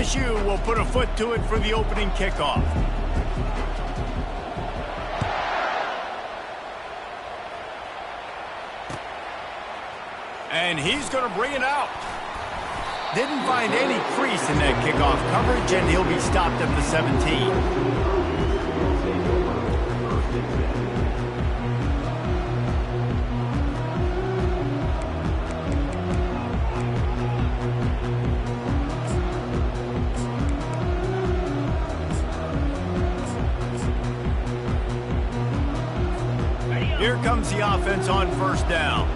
LSU will put a foot to it for the opening kickoff. And he's going to bring it out. Didn't find any crease in that kickoff coverage, and he'll be stopped at the 17. Here comes the offense on first down.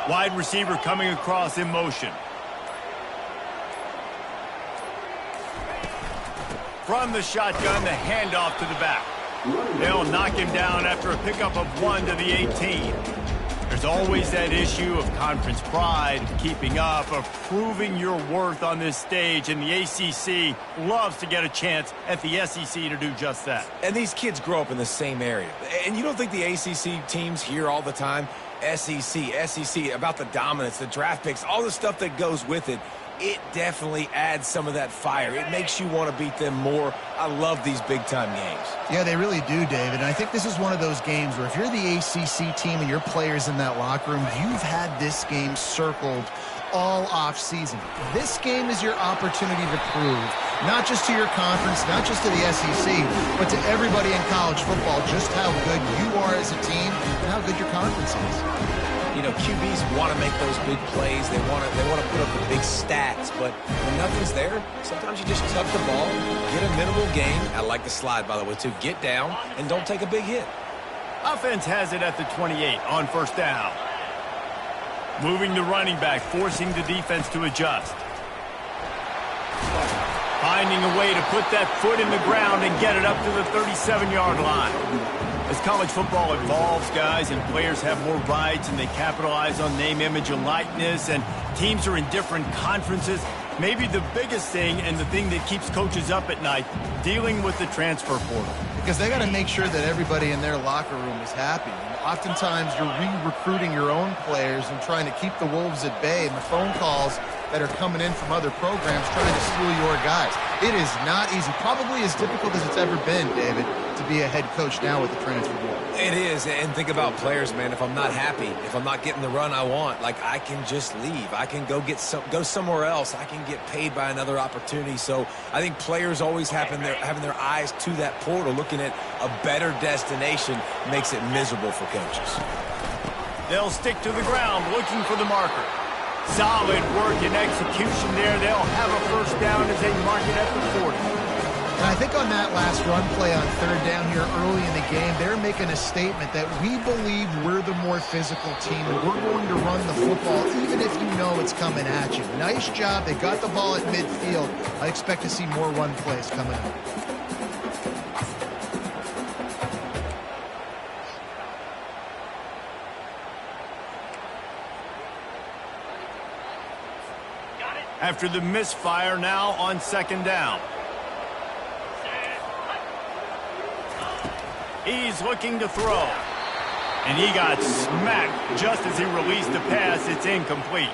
Wide receiver coming across in motion. From the shotgun, the handoff to the back. They'll knock him down after a pickup of 1 to the 18. There's always that issue of conference pride, of keeping up, of proving your worth on this stage, and the ACC loves to get a chance at the SEC to do just that. And these kids grow up in the same area. And you don't think the ACC teams hear all the time, SEC, about the dominance, the draft picks, all the stuff that goes with it. It definitely adds some of that fire. It makes you want to beat them more. I love these big-time games. Yeah, they really do, David. And I think this is one of those games where if you're the ACC team and your players in that locker room, you've had this game circled all off-season. This game is your opportunity to prove, not just to your conference, not just to the SEC, but to everybody in college football, just how good you are as a team and how good your conference is. You know, QBs want to make those big plays. They want to put up the big stats. But when nothing's there, sometimes you just tuck the ball, get a minimal gain. I like the slide, by the way, too. Get down and don't take a big hit. Offense has it at the 28 on first down. Moving the running back, forcing the defense to adjust. Finding a way to put that foot in the ground and get it up to the 37-yard line. As college football evolves, guys, and players have more rights and they capitalize on name, image, and likeness, and teams are in different conferences, maybe the biggest thing and the thing that keeps coaches up at night, dealing with the transfer portal. Because they got to make sure that everybody in their locker room is happy. And oftentimes you're re-recruiting your own players and trying to keep the wolves at bay, and the phone calls that are coming in from other programs trying to steal your guys. It is not easy. Probably as difficult as it's ever been, David, to be a head coach now with the transfer portal. It is, and think about players, man. If I'm not happy, if I'm not getting the run I want, like, I can just leave. I can go somewhere else. I can get paid by another opportunity. So I think players always having their eyes to that portal, looking at a better destination, makes it miserable for coaches. They'll stick to the ground looking for the marker. Solid work and execution there. They'll have a first down as they mark it at the 40. And I think on that last run play on third down here early in the game, they're making a statement that we believe we're the more physical team and we're going to run the football even if you know it's coming at you. Nice job. They got the ball at midfield. I expect to see more run plays coming up. After the misfire, now on second down. He's looking to throw. And he got smacked just as he released the pass. It's incomplete.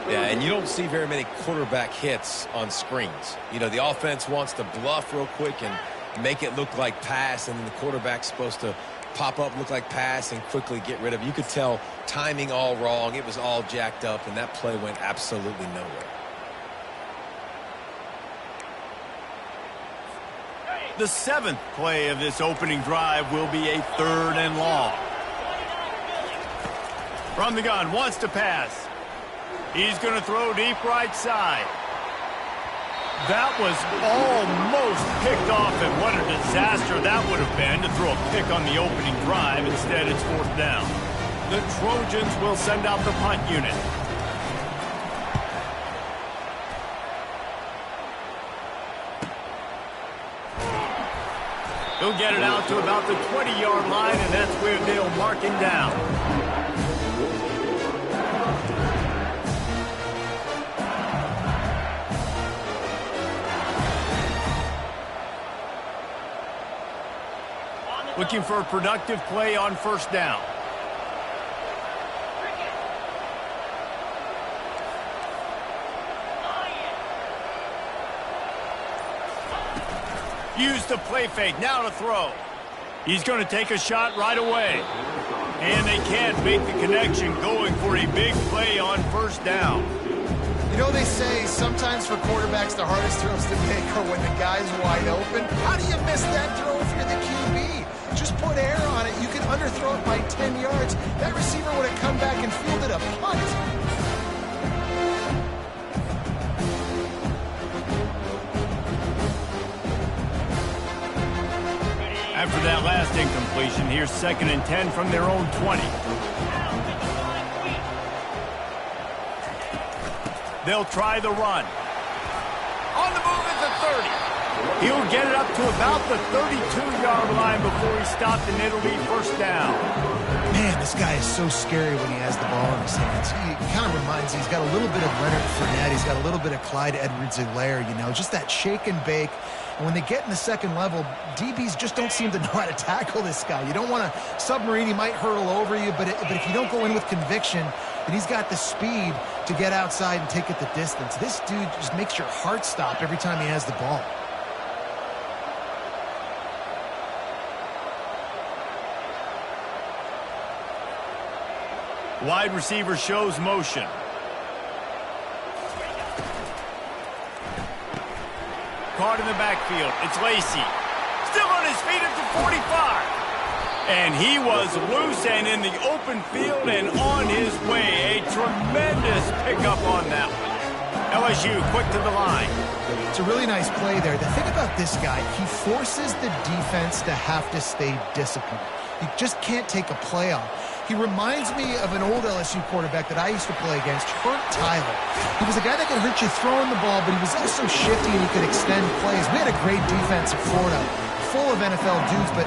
Yeah, and you don't see very many quarterback hits on screens. You know, the offense wants to bluff real quick and make it look like pass, and then the quarterback's supposed to pop up, look like pass, and quickly get rid of it. You could tell timing all wrong. It was all jacked up, and that play went absolutely nowhere. The 7th play of this opening drive will be a 3rd and long. From the gun, wants to pass. He's going to throw deep right side. That was almost picked off, and what a disaster that would have been to throw a pick on the opening drive. Instead, it's 4th down. The Trojans will send out the punt unit. He'll get it out to about the 20-yard line, and that's where they'll mark him down. Looking for a productive play on first down. Use the play fake. Now to throw. He's going to take a shot right away. And they can't make the connection, going for a big play on first down. You know, they say sometimes for quarterbacks the hardest throws to make are when the guy's wide open. How do you miss that throw if you're the QB? Just put air on it. You can underthrow it by 10 yards. That receiver would have come back and fielded a punt. After that last incompletion, here's 2nd and 10 from their own 20. They'll try the run. On the move at the 30. He'll get it up to about the 32-yard line before he stopped, and it'll be first down. Man, this guy is so scary when he has the ball in his hands. He kind of reminds me, he's got a little bit of Leonard Fournette. He's got a little bit of Clyde Edwards-Helaire, you know, just that shake and bake. And when they get in the second level, DBs just don't seem to know how to tackle this guy. You don't want to submarine. He might hurtle over you, but if you don't go in with conviction, and he's got the speed to get outside and take it the distance. This dude just makes your heart stop every time he has the ball. Wide receiver shows motion. Caught in the backfield. It's Lacy. Still on his feet at the 45. And he was loose and in the open field and on his way. A tremendous pickup on that one. LSU quick to the line. It's a really nice play there. The thing about this guy, he forces the defense to have to stay disciplined. He just can't take a play off. He reminds me of an old LSU quarterback that I used to play against, Hurt Tyler. He was a guy that could hurt you throwing the ball, but he was also shifty and he could extend plays. We had a great defense at Florida, full of NFL dudes, but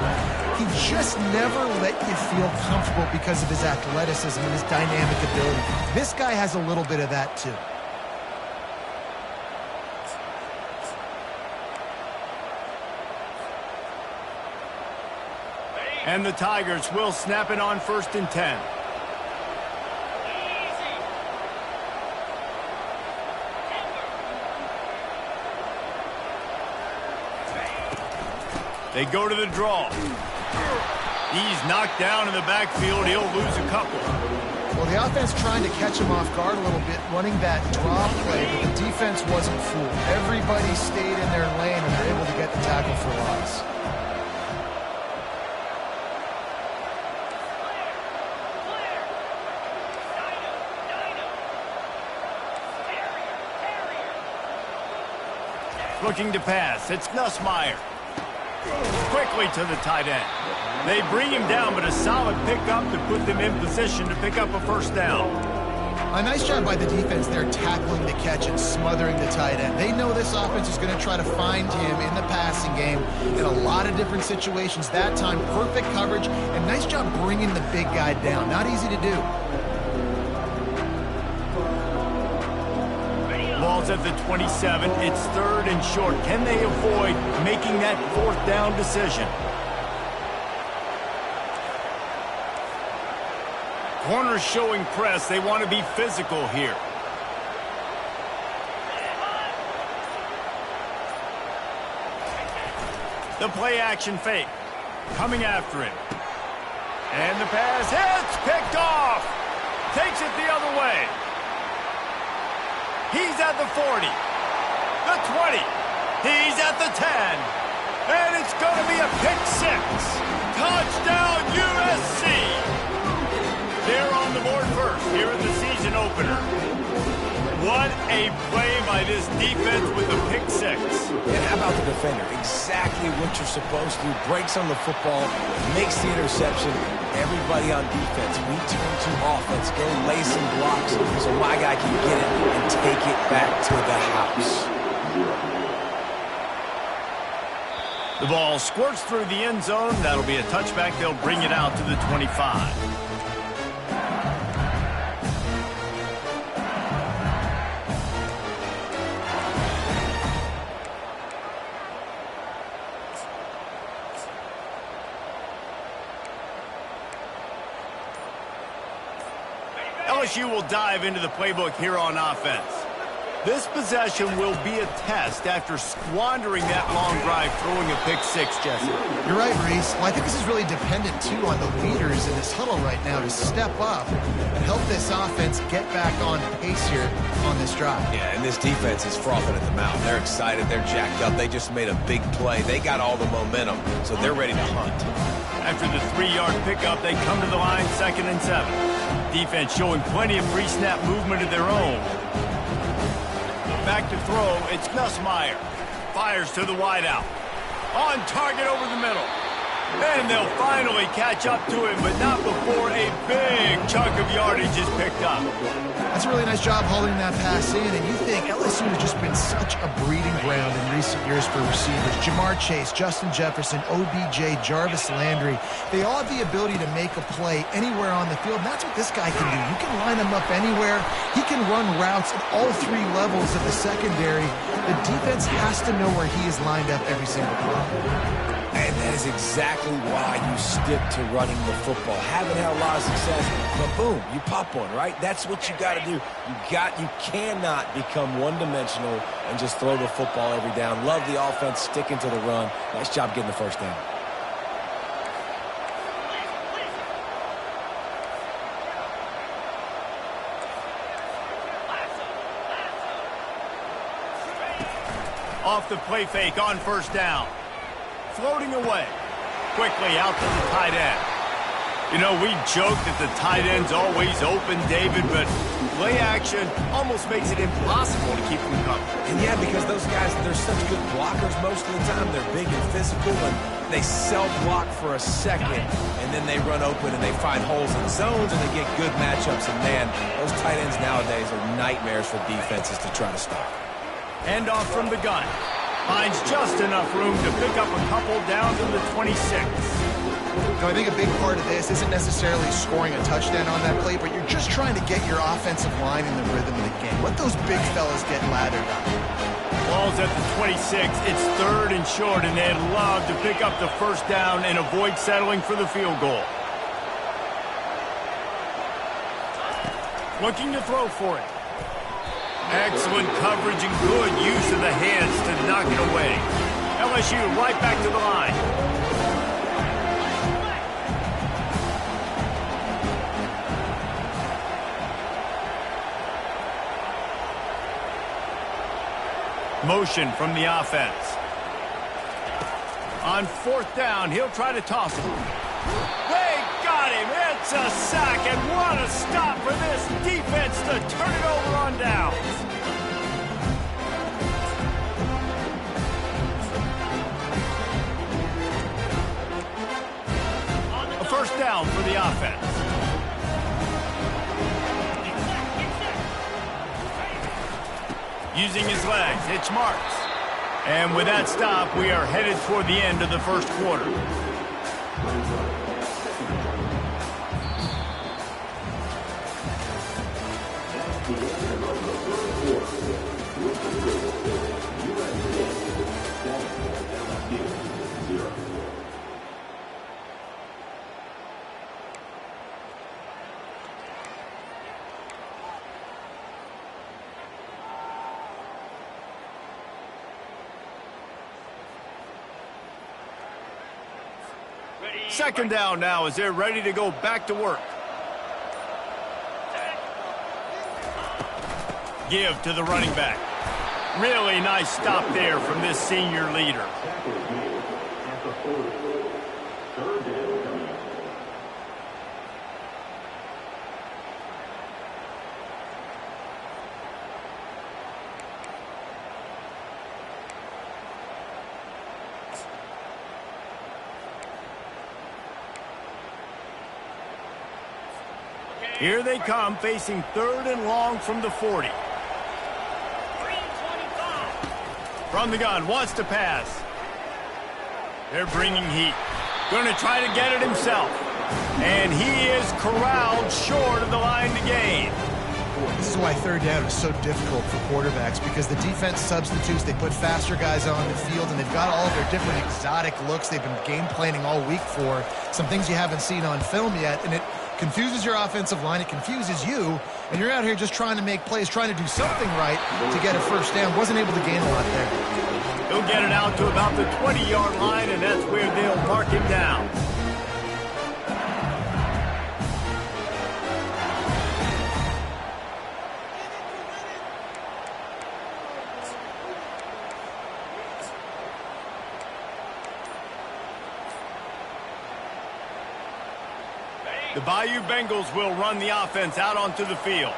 he just never let you feel comfortable because of his athleticism and his dynamic ability. This guy has a little bit of that too. And the Tigers will snap it on 1st and 10. They go to the draw. He's knocked down in the backfield. He'll lose a couple. Well, the offense trying to catch him off guard a little bit, running that draw play, but the defense wasn't fooled. Everybody stayed in their lane, and they're able to get the tackle for loss. Looking to pass. It's Nussmeier. Quickly to the tight end. They bring him down, but a solid pickup to put them in position to pick up a first down. A nice job by the defense there, tackling the catch and smothering the tight end. They know this offense is going to try to find him in the passing game in a lot of different situations. That time, perfect coverage, and nice job bringing the big guy down. Not easy to do. Ball's at the 27. It's 3rd and short. Can they avoid making that 4th down decision? Corners showing press. They want to be physical here. The play action fake. Coming after him. And the pass hits. Picked off. Takes it the other way. He's at the 40, the 20, he's at the 10, and it's going to be a pick 6. Touchdown, USC. They're on the board first here in the season opener. What a play by this defense with the pick 6. And how about the defender? Exactly what you're supposed to do. Breaks on the football, makes the interception. Everybody on defense, we turn to offense, go lay some blocks so my guy can get it and take it back to the house. The ball squirts through the end zone. That'll be a touchback. They'll bring it out to the 25. LSU will dive into the playbook here on offense. This possession will be a test after squandering that long drive, throwing a pick-6, Jesse. You're right, Reese. Well, I think this is really dependent, too, on the leaders in this huddle right now to step up and help this offense get back on pace here on this drive. Yeah, and this defense is frothing at the mouth. They're excited. They're jacked up. They just made a big play. They got all the momentum, so they're ready to hunt. After the 3-yard pickup, they come to the line 2nd and 7. Defense showing plenty of pre-snap movement of their own. Back to throw, it's Nussmeier. Fires to the wideout. On target over the middle. And they'll finally catch up to him, but not before a big chunk of yardage is picked up. That's a really nice job holding that pass in, and you think LSU has just been such a breeding ground in recent years for receivers. Jamar Chase, Justin Jefferson, OBJ, Jarvis Landry, they all have the ability to make a play anywhere on the field, and that's what this guy can do. You can line him up anywhere. He can run routes at all 3 levels of the secondary. The defense has to know where he is lined up every single play. And that is exactly why you stick to running the football. Haven't had a lot of success, but boom, you pop one, right? That's what you got to do. You cannot become one-dimensional and just throw the football every down. Love the offense, sticking to the run. Nice job getting the first down. Off the play fake on 1st down. Floating away. Quickly out to the tight end. You know, we joke that the tight end's always open, David, but play action almost makes it impossible to keep them coming. And yeah, because those guys, they're such good blockers most of the time. They're big and physical, and they self-block for a second, and then they run open and they find holes in zones, and they get good matchups. And man, those tight ends nowadays are nightmares for defenses to try to stop. Hand off from the gun. Finds just enough room to pick up a couple down to the 26. I think a big part of this isn't necessarily scoring a touchdown on that play, but you're just trying to get your offensive line in the rhythm of the game. Let those big fellas get lathered up. Ball's at the 26. It's 3rd and short, and they'd love to pick up the 1st down and avoid settling for the field goal. Looking to throw for it. Excellent coverage and good use of the hands to knock it away. LSU right back to the line. Motion from the offense. On 4th down, he'll try to toss it. They got him. It's a sack, and what a stop for this defense to turn it over on downs. A 1st down for the offense. Using his legs, it's Marks. And with that stop, we are headed toward the end of the 1st quarter. Second down now as they're ready to go back to work. Give to the running back. Really nice stop there from this senior leader. Here they come, facing 3rd and long from the 40. From the gun, wants to pass. They're bringing heat. Going to try to get it himself. And he is corralled short of the line to gain. This is why 3rd down is so difficult for quarterbacks, because the defense substitutes, they put faster guys on the field, and they've got all of their different exotic looks they've been game planning all week for, some things you haven't seen on film yet, and it confuses your offensive line, it confuses you, and you're out here just trying to make plays, trying to do something right to get a first down. Wasn't able to gain a lot there. He'll get it out to about the 20-yard line, and that's where they'll mark him down. The Bayou Bengals will run the offense out onto the field.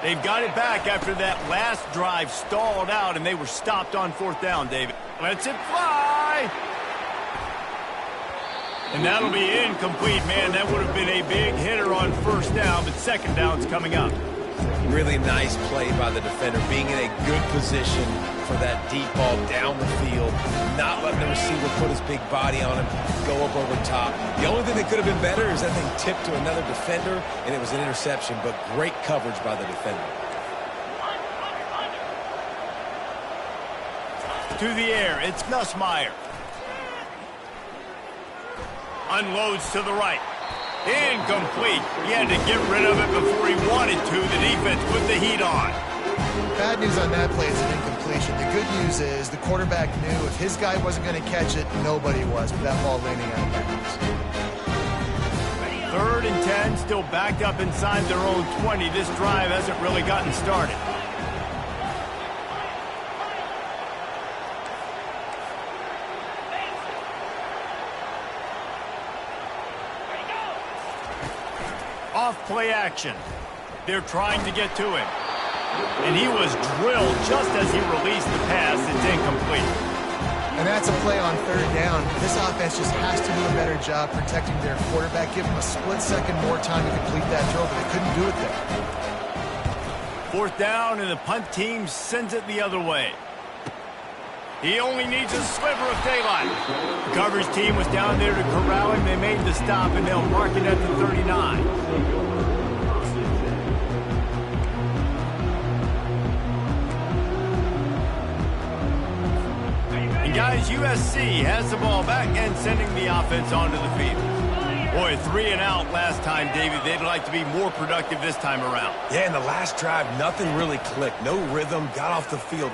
They've got it back after that last drive stalled out, and they were stopped on 4th down, David. Lets it fly. And that'll be incomplete, man. That would have been a big hitter on 1st down, but 2nd down's coming up. Really nice play by the defender, being in a good position for that deep ball down the field, not letting the receiver put his big body on him, go up over top. The only thing that could have been better is that thing tipped to another defender, and it was an interception, but great coverage by the defender. To the air, it's Nussmeier. Unloads to the right. Incomplete. He had to get rid of it before he wanted to. The defense put the heat on. Bad news on that play is an incompletion. The good news is the quarterback knew if his guy wasn't going to catch it, nobody was with that ball landing out of bounds. 3rd and 10, still backed up inside their own 20. This drive hasn't really gotten started. Off play action. They're trying to get to him. And he was drilled just as he released the pass. It's incomplete. And that's a play on 3rd down. This offense just has to do a better job protecting their quarterback. Give them a split second more time to complete that throw, but they couldn't do it there. 4th down, and the punt team sends it the other way. He only needs a sliver of daylight. The coverage team was down there to corral him. They made the stop, and they'll mark it at the 39. And guys, USC has the ball back and sending the offense onto the field. Boy, 3 and out last time, David. They'd like to be more productive this time around. Yeah, in the last drive, nothing really clicked. No rhythm, got off the field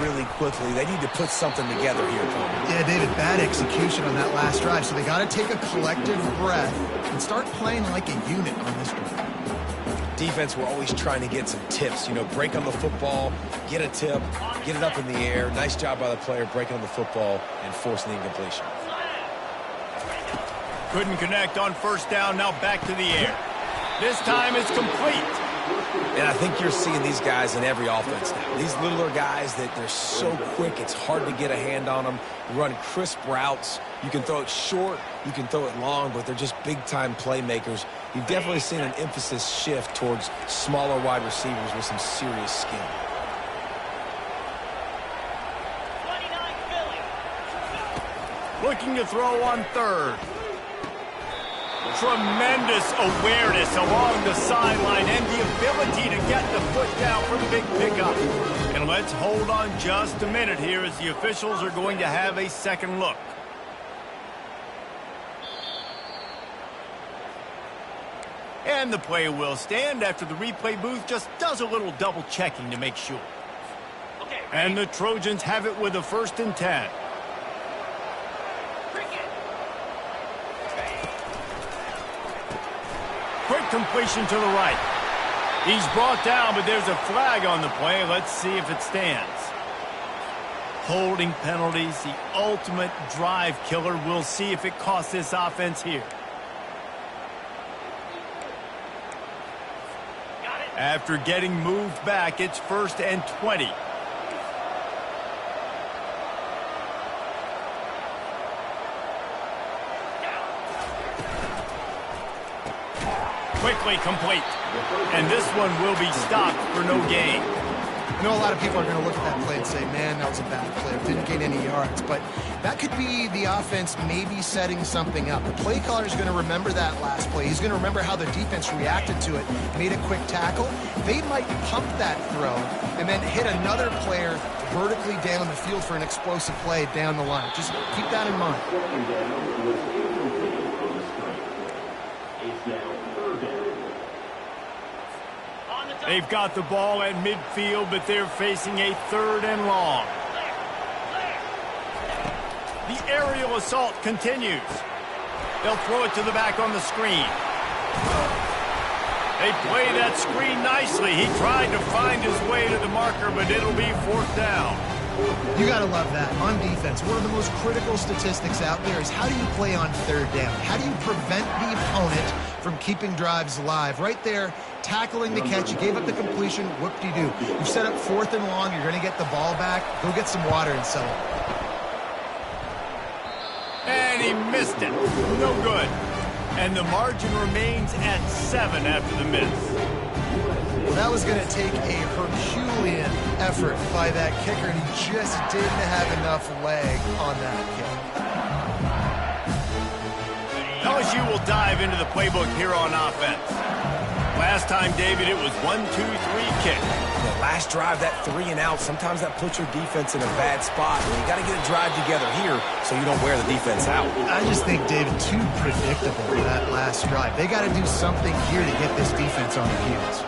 really quickly. They need to put something together here, Tony. Yeah, David, bad execution on that last drive, so they got to take a collective breath and start playing like a unit on this drive. Defense, we're always trying to get some tips. You know, break on the football, get a tip, get it up in the air. Nice job by the player breaking on the football and forcing the incompletion. Couldn't connect on 1st down, now back to the air. This time it's complete. And I think you're seeing these guys in every offense now. These littler guys that they're so quick, it's hard to get a hand on them. Run crisp routes. You can throw it short, you can throw it long, but they're just big-time playmakers. You've definitely seen an emphasis shift towards smaller wide receivers with some serious skill. Looking to throw on 3rd. Tremendous awareness along the sideline and the ability to get the foot down for the big pickup. And let's hold on just a minute here as the officials are going to have a second look. And the play will stand after the replay booth just does a little double checking to make sure. And the Trojans have it with a 1st and 10. Quick completion to the right. He's brought down, but there's a flag on the play. Let's see if it stands. Holding penalties, the ultimate drive killer. We'll see if it costs this offense here. After getting moved back, it's 1st and 20. Quickly complete. And this one will be stopped for no gain. I know a lot of people are going to look at that play and say, man, that was a bad play. Didn't gain any yards. But that could be the offense maybe setting something up. The play caller is going to remember that last play. He's going to remember how the defense reacted to it, made a quick tackle. They might pump that throw and then hit another player vertically down the field for an explosive play down the line. Just keep that in mind. They've got the ball at midfield, but they're facing a 3rd and long. The aerial assault continues. They'll throw it to the back on the screen. They play that screen nicely. He tried to find his way to the marker, but it'll be 4th down. You got to love that. On defense, one of the most critical statistics out there is how do you play on 3rd down? How do you prevent the opponent from keeping drives alive? Right there, tackling the catch. You gave up the completion. Whoop-de-doo. You've set up 4th and long. You're going to get the ball back. Go get some water and settle it. And he missed it. No good. And the margin remains at 7 after the miss. Well, that was going to take a Herculean effort by that kicker, and he just didn't have enough leg on that kick. LSU will dive into the playbook here on offense. Last time, David, it was 1-2-3 kick. The last drive, that 3 and out, sometimes that puts your defense in a bad spot. You got to get a drive together here so you don't wear the defense out. I just think, David, too predictable for that last drive. They got to do something here to get this defense on their heels.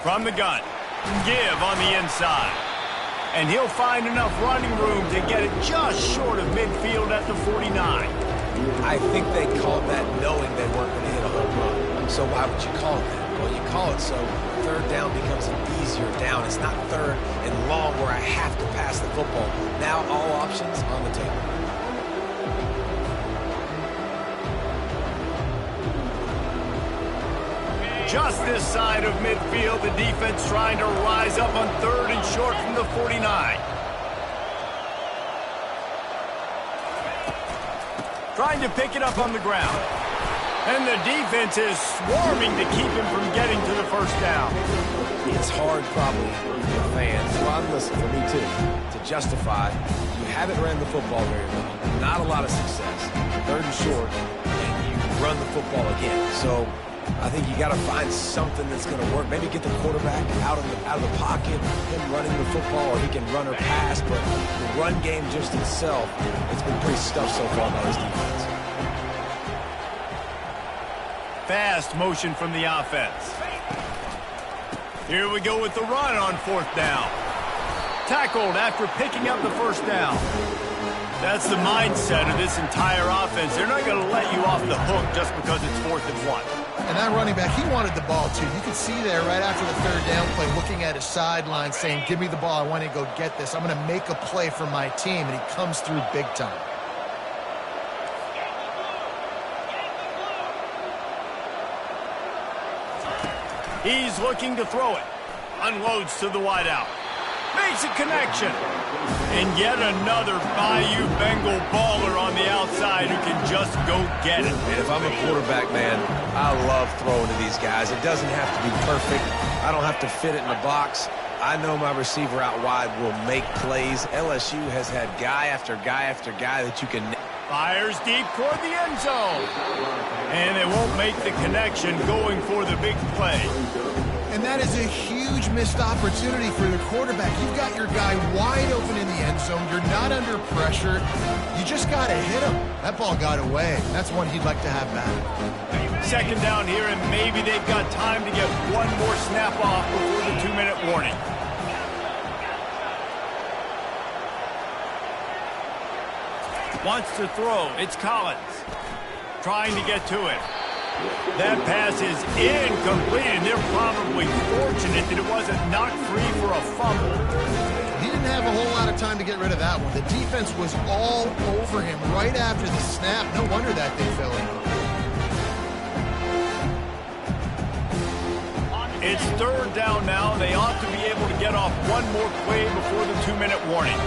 From the gun, give on the inside. And he'll find enough running room to get it just short of midfield at the 49. I think they called that knowing they weren't going to hit a home run. So why would you call it that? Well, you call it so 3rd down becomes an easier down. It's not 3rd and long where I have to pass the football. Now all options on the table. Just this side of midfield, the defense trying to rise up on 3rd and short from the 49. Trying to pick it up on the ground. And the defense is swarming to keep him from getting to the 1st down. It's hard probably for fans, well, listen, for me too, to justify you haven't ran the football very well, not a lot of success, 3rd and short, and you run the football again. So I think you got to find something that's going to work. Maybe get the quarterback out of the pocket, him running the football, or he can run or pass. But the run game just itself, it's been pretty stuffed so far by his defense. Fast motion from the offense. Here we go with the run on 4th down. Tackled after picking up the 1st down. That's the mindset of this entire offense. They're not going to let you off the hook just because it's 4th and 1. And that running back, he wanted the ball, too. You could see there right after the 3rd down play, looking at his sideline, saying, give me the ball. I want to go get this. I'm going to make a play for my team. And he comes through big time. He's looking to throw it. Unloads to the wideout. Makes a connection. And yet another Bayou Bengal baller on the outside who can just go get it. And if I'm a quarterback, man, I love throwing to these guys. It doesn't have to be perfect. I don't have to fit it in the box. I know my receiver out wide will make plays. LSU has had guy after guy after guy that you can... Fires deep toward the end zone. And they won't make the connection going for the big play. And that is a huge missed opportunity for the quarterback. You've got your guy wide open in the end zone. You're not under pressure. You just got to hit him. That ball got away. That's one he'd like to have back. 2nd down here, and maybe they've got time to get one more snap off before the 2-minute warning. Wants to throw. It's Collins. Trying to get to it. That pass is incomplete, and they're probably fortunate that it wasn't knocked free for a fumble. He didn't have a whole lot of time to get rid of that one. The defense was all over him right after the snap. No wonder that thing fell in. It's 3rd down now. They ought to be able to get off one more play before the 2-minute warning.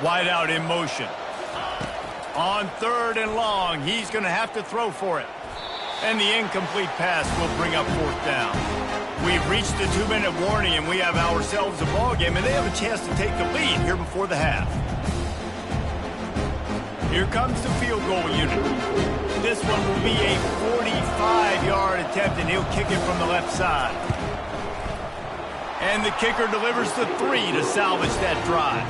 Wide out in motion. On 3rd and long, he's going to have to throw for it. And the incomplete pass will bring up 4th down. We've reached the 2-minute warning, and we have ourselves a ball game, and they have a chance to take the lead here before the half. Here comes the field goal unit. This one will be a 45-yard attempt, and he'll kick it from the left side. And the kicker delivers the 3 to salvage that drive.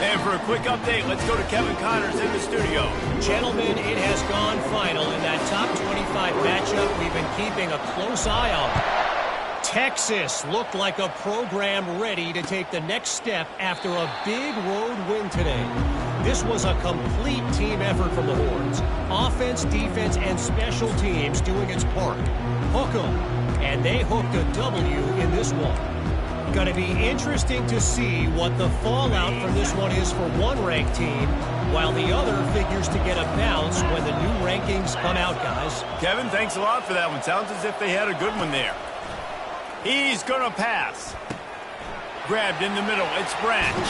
And for a quick update, let's go to Kevin Connors in the studio. Gentlemen, it has gone final in that top 25 matchup we've been keeping a close eye on. Texas looked like a program ready to take the next step after a big road win today. This was a complete team effort from the Horns. Offense, defense, and special teams doing its part. Hook 'em, and they hooked a W in this one. Going to be interesting to see what the fallout from this one is for one ranked team, while the other figures to get a bounce when the new rankings come out, guys. Kevin, thanks a lot for that one. Sounds as if they had a good one there. He's going to pass. Grabbed in the middle. It's Branch.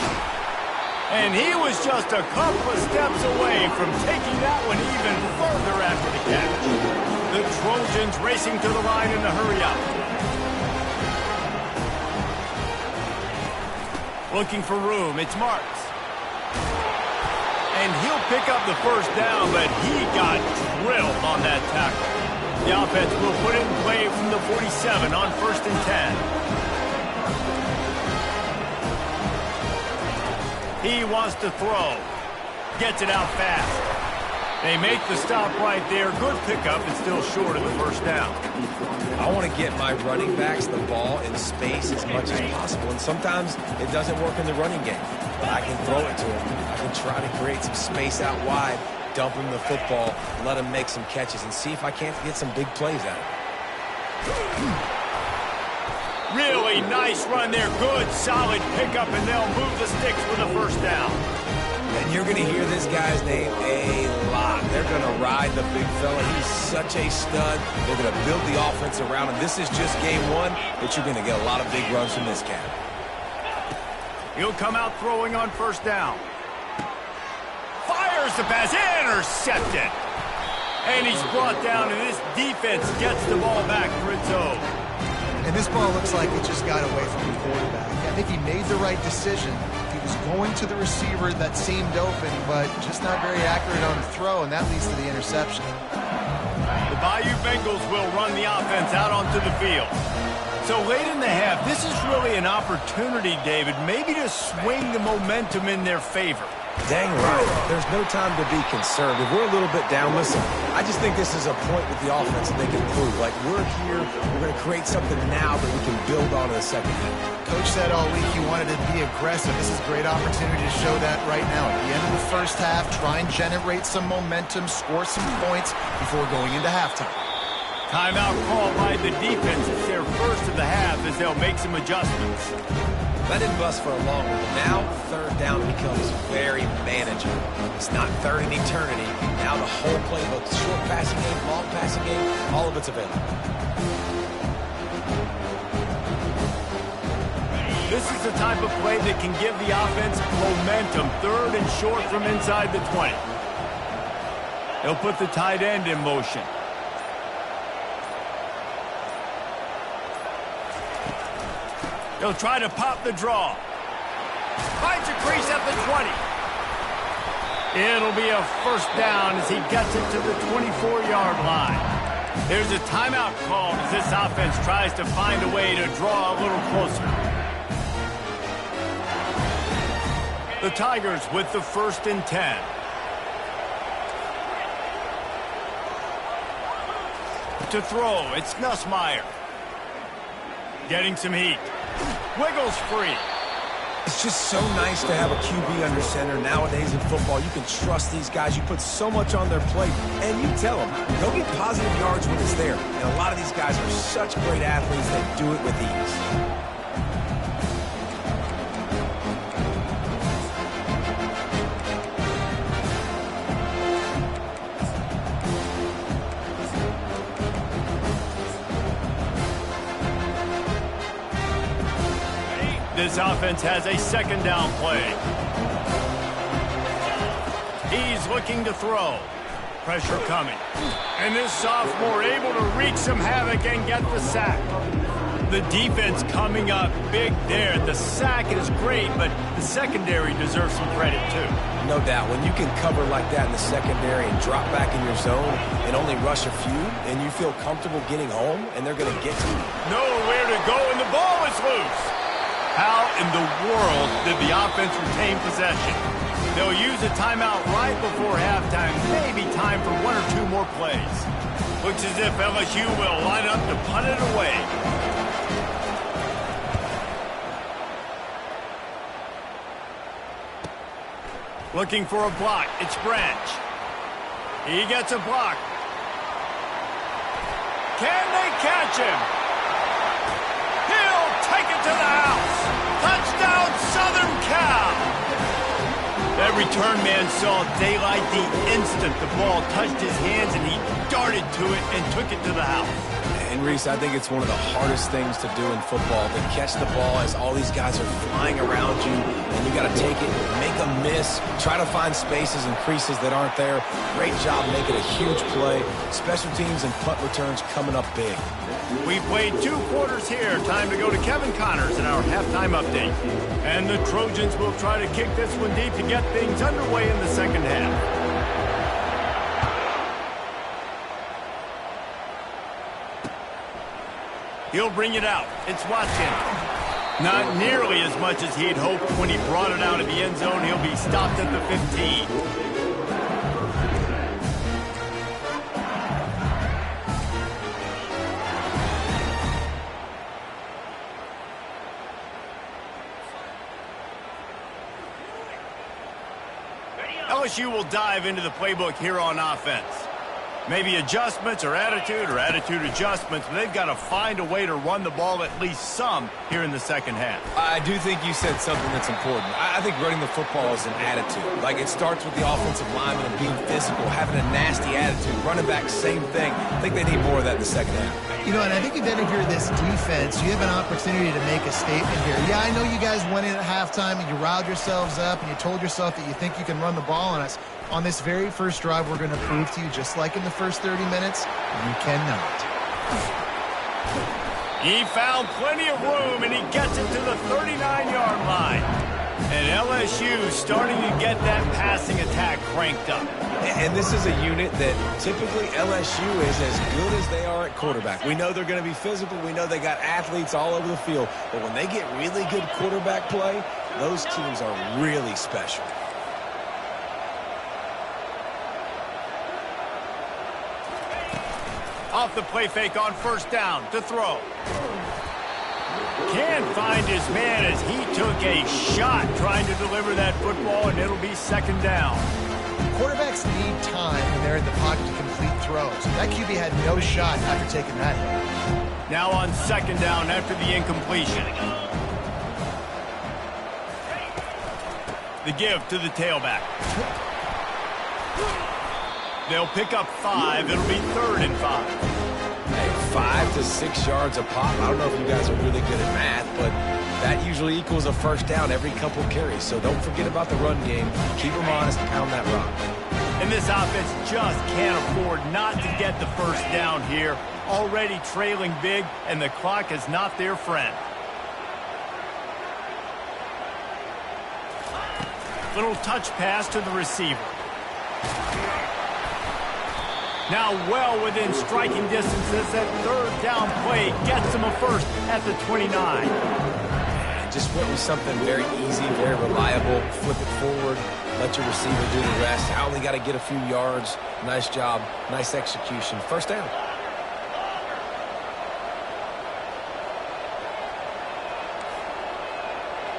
And he was just a couple of steps away from taking that one even further after the catch. The Trojans racing to the line in the hurry-up. Looking for room. It's Marks. And he'll pick up the first down, but he got drilled on that tackle. The offense will put it in play from the 47 on 1st and 10. He wants to throw. Gets it out fast. They make the stop right there. Good pickup and still short of the first down. I want to get my running backs the ball in space as much as possible. And sometimes it doesn't work in the running game. But I can throw it to him. I can try to create some space out wide, dump him the football, let him make some catches, and see if I can't get some big plays out of him. Really nice run there. Good, solid pickup, and they'll move the sticks with a first down. And you're going to hear this guy's name a lot. They're going to ride the big fella. He's such a stud. They're going to build the offense around him. This is just game one, but you're going to get a lot of big runs from this cat. He'll come out throwing on first down. Fires the pass. Intercepted. And he's brought down, and this defense gets the ball back for its own. And this ball looks like it just got away from the quarterback. I think he made the right decision. He was going to the receiver that seemed open, but just not very accurate on the throw, and that leads to the interception. The Bayou Bengals will run the offense out onto the field. So late in the half, this is really an opportunity, David, maybe to swing the momentum in their favor. Dang right. There's no time to be concerned. If we're a little bit down, listen, I just think this is a point with the offense that they can prove. Like, we're here, we're going to create something now that we can build on in the second half. Coach said all week he wanted to be aggressive. This is a great opportunity to show that right now. At the end of the first half, try and generate some momentum, score some points before going into halftime. Timeout called by the defense. It's their first of the half as they'll make some adjustments. That didn't bust for a long one. Now, third down becomes very manageable. It's not third in eternity. Now the whole playbook, short passing game, long passing game, all of it's available. This is the type of play that can give the offense momentum. Third and short from inside the 20. He'll put the tight end in motion. He'll try to pop the draw. Finds a crease at the 20. It'll be a first down as he gets it to the 24-yard line. There's a timeout called as this offense tries to find a way to draw a little closer. The Tigers with the 1st and 10. To throw, it's Nussmeier. Getting some heat. Wiggles free. It's just so nice to have a QB under center. Nowadays in football, you can trust these guys. You put so much on their plate, and you tell them, go get positive yards when it's there. And a lot of these guys are such great athletes that do it with ease. This offense has a second down play. He's looking to throw. Pressure coming. And this sophomore able to wreak some havoc and get the sack. The defense coming up big there. The sack is great, but the secondary deserves some credit too. No doubt. When you can cover like that in the secondary and drop back in your zone and only rush a few, and you feel comfortable getting home, and they're going to get to you. Nowhere to go, and the ball is loose. How in the world did the offense retain possession? They'll use a timeout right before halftime. Maybe time for one or two more plays. Looks as if LSU will line up to punt it away. Looking for a block. It's Branch. He gets a block. Can they catch him? He'll take it to the house. Touchdown, Southern Cal. That return man saw daylight the instant the ball touched his hands, and he darted to it and took it to the house. And, Reese, I think it's one of the hardest things to do in football, to catch the ball as all these guys are flying around you, and you got to take it, make a miss, try to find spaces and creases that aren't there. Great job making a huge play. Special teams and punt returns coming up big. We played 2 quarters here. Time to go to Kevin Connors in our halftime update. And the Trojans will try to kick this one deep to get things underway in the second half. He'll bring it out. It's Watkins. Not nearly as much as he'd hoped when he brought it out of the end zone. He'll be stopped at the 15. LSU will dive into the playbook here on offense. Maybe adjustments or attitude adjustments, but they've got to find a way to run the ball at least some here in the second half. I do think you said something that's important. I think running the football is an attitude. Like, it starts with the offensive lineman and being physical, having a nasty attitude. Running back, same thing. I think they need more of that in the second half. You know, and I think if you're this defense, you have an opportunity to make a statement here. Yeah, I know you guys went in at halftime and you riled yourselves up and you told yourself that you think you can run the ball on us. On this very first drive, we're going to prove to you, just like in the first 30 minutes, you cannot. He found plenty of room, and he gets it to the 39-yard line. And LSU starting to get that passing attack cranked up. And this is a unit that typically LSU is as good as they are at quarterback. We know they're going to be physical. We know they got athletes all over the field. But when they get really good quarterback play, those teams are really special. Off the play fake on first down to throw. Can't find his man as he took a shot trying to deliver that football, and it'll be second down. Quarterbacks need time when they're in the pocket to complete throws. That QB had no shot after taking that hit. Now on second down after the incompletion. The give to the tailback. They'll pick up 5. It'll be 3rd and 5. Hey, 5 to 6 yards a pop. I don't know if you guys are really good at math, but that usually equals a first down every couple carries. So don't forget about the run game. Keep them honest, pound that rock. And this offense just can't afford not to get the first down here. Already trailing big, and the clock is not their friend. Little touch pass to the receiver. Now well within striking distances. That 3rd down play gets him a first at the 29. Just went with something very easy, very reliable. Flip it forward, let your receiver do the rest. I only got to get a few yards. Nice job, nice execution. First down.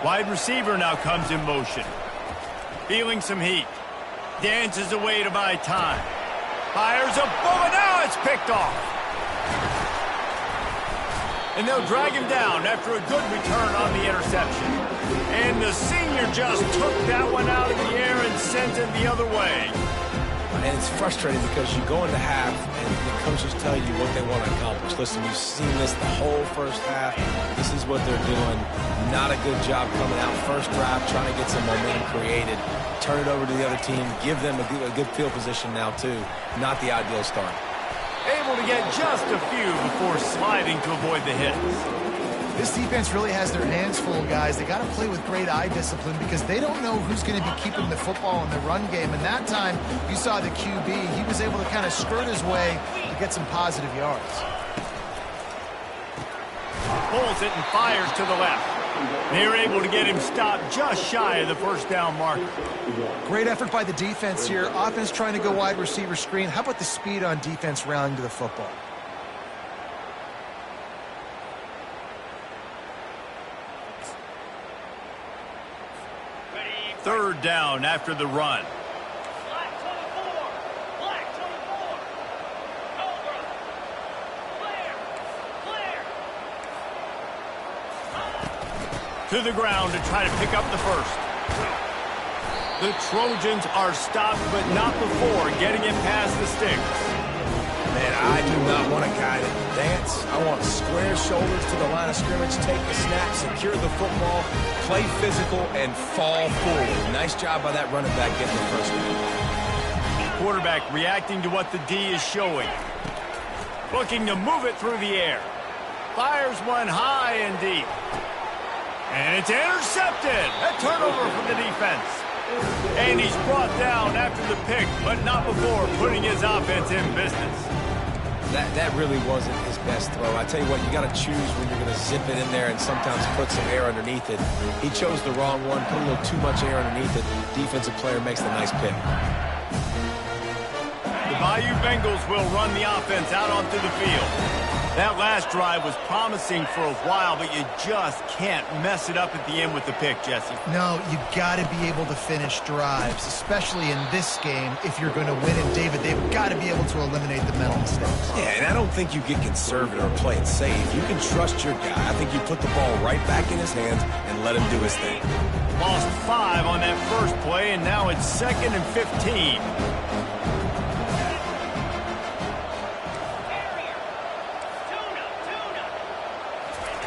Wide receiver now comes in motion. Feeling some heat. Dances away to buy time. Fires a bullet. Now it's picked off. And they'll drag him down after a good return on the interception. And the senior just took that one out of the air and sent it the other way. And it's frustrating because you go into half and the coaches tell you what they want to accomplish. Listen, you've seen this the whole first half. This is what they're doing. Not a good job coming out first drive, trying to get some momentum created. Turn it over to the other team. Give them a good field position now, too. Not the ideal start. Able able to get just a few before sliding to avoid the hits. This defense really has their hands full, guys. They got to play with great eye discipline because they don't know who's going to be keeping the football in the run game. And that time, you saw the QB. He was able to kind of skirt his way to get some positive yards. Pulls it and fires to the left. They're able to get him stopped just shy of the first down marker. Great effort by the defense here. Offense trying to go wide receiver screen. How about the speed on defense rallying to the football? Third down after the run. To the ground to try to pick up the first. The Trojans are stopped, but not before getting it past the sticks. Man, I do not want a guy that dance. I want square shoulders to the line of scrimmage, take the snap, secure the football, play physical, and fall forward. Nice job by that running back getting the first down. Quarterback reacting to what the D is showing. Looking to move it through the air. Fires one high and deep. And it's intercepted. A turnover from the defense. And he's brought down after the pick, but not before putting his offense in business. That really wasn't his best throw. I tell you what, you got to choose when you're going to zip it in there and sometimes put some air underneath it. He chose the wrong one, put a little too much air underneath it. Defensive player makes the nice pick. The Bayou Bengals will run the offense out onto the field. That last drive was promising for a while, but you just can't mess it up at the end with the pick, Jesse. No, you got to be able to finish drives, especially in this game. If you're going to win, and David, they've got to be able to eliminate the mental mistakes. Yeah, and I don't think you get conservative or play it safe. You can trust your guy. I think you put the ball right back in his hands and let him do his thing. Lost 5 on that first play, and now it's 2nd and 15.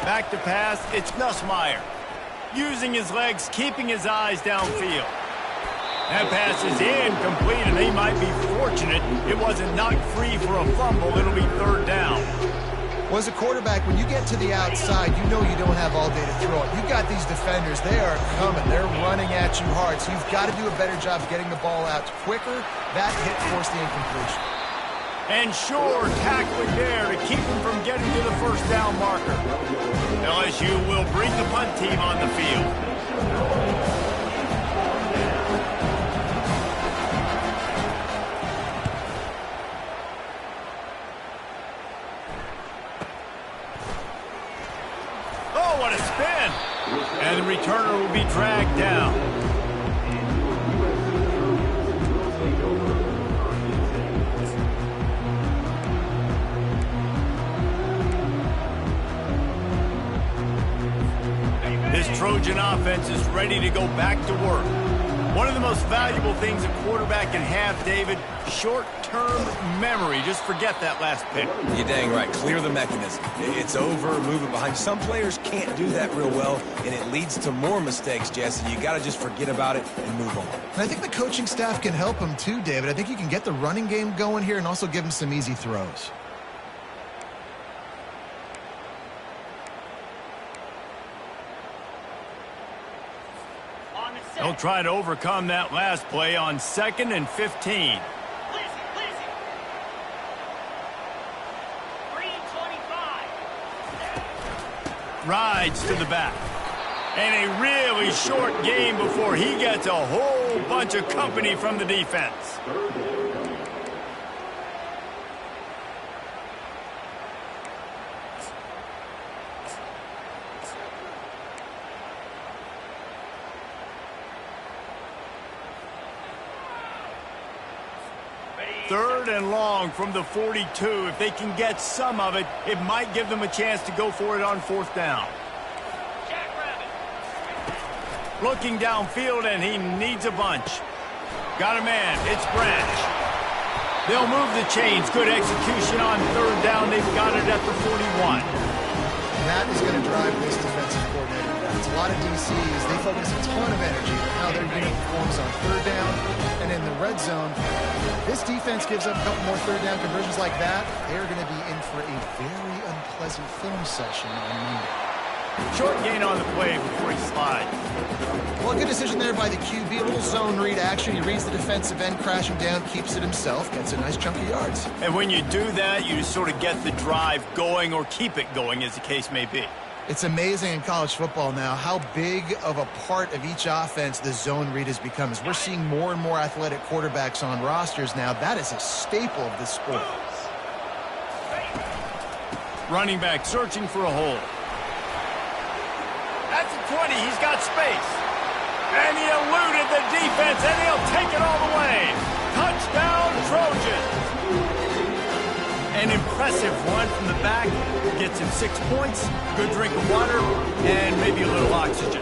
Back to pass, it's Nussmeier. Using his legs, keeping his eyes downfield. That pass is incomplete, and they might be fortunate it wasn't knocked free for a fumble. It'll be 3rd down. Well, as a quarterback, when you get to the outside, you know you don't have all day to throw it. You've got these defenders. They are coming. They're running at you hard, so you've got to do a better job getting the ball out quicker. That hit forced the incompletion. And sure, tackling there to keep him from getting to the first down marker. LSU will bring the punt team on the field. Oh, what a spin! And the returner will be dragged down. This Trojan offense is ready to go back to work. One of the most valuable things a quarterback can have, David, short-term memory. Just forget that last pick. You're dang right. Clear the mechanism. It's over, move it behind. Some players can't do that real well, and it leads to more mistakes, Jesse. You got to just forget about it and move on. And I think the coaching staff can help him too, David. I think you can get the running game going here and also give him some easy throws. They'll try to overcome that last play on 2nd and 15. Rides to the back. And a really short game before he gets a whole bunch of company from the defense. Third and long from the 42. If they can get some of it, it might give them a chance to go for it on 4th down. Looking downfield, and he needs a bunch. Got a man. It's Branch. They'll move the chains. Good execution on 3rd down. They've got it at the 41. That is going to drive this defensive coordinator nuts. A lot of DCs, they focus a ton of energy on how their unit performs on third down and in the red zone. This defense gives up a couple more third down conversions like that. They're going to be in for a very unpleasant film session on Monday. Short gain on the play before he slides. Well, good decision there by the QB. A little zone read action. He reads the defensive end, crashing down, keeps it himself, gets a nice chunk of yards. And when you do that, you sort of get the drive going or keep it going, as the case may be. It's amazing in college football now how big of a part of each offense the zone read has become. As we're seeing more and more athletic quarterbacks on rosters now, that is a staple of this sport. Running back searching for a hole. That's a 20. He's got space. And he eluded the defense, and he'll take it all the way. Touchdown, Trojans. An impressive run from the back. Gets him 6 points, good drink of water, and maybe a little oxygen.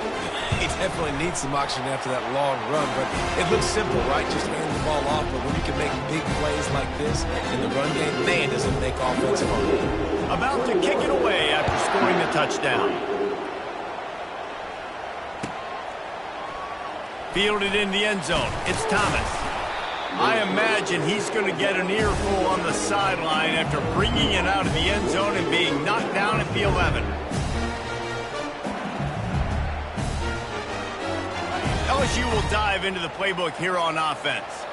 He definitely needs some oxygen after that long run, but it looks simple, right? Just hand the ball off, but when you can make big plays like this in the run game, man, does it make offense fun. About to kick it away after scoring the touchdown. Fielded in the end zone. It's Thomas. I imagine he's going to get an earful on the sideline after bringing it out of the end zone and being knocked down at the 11. LSU will dive into the playbook here on offense.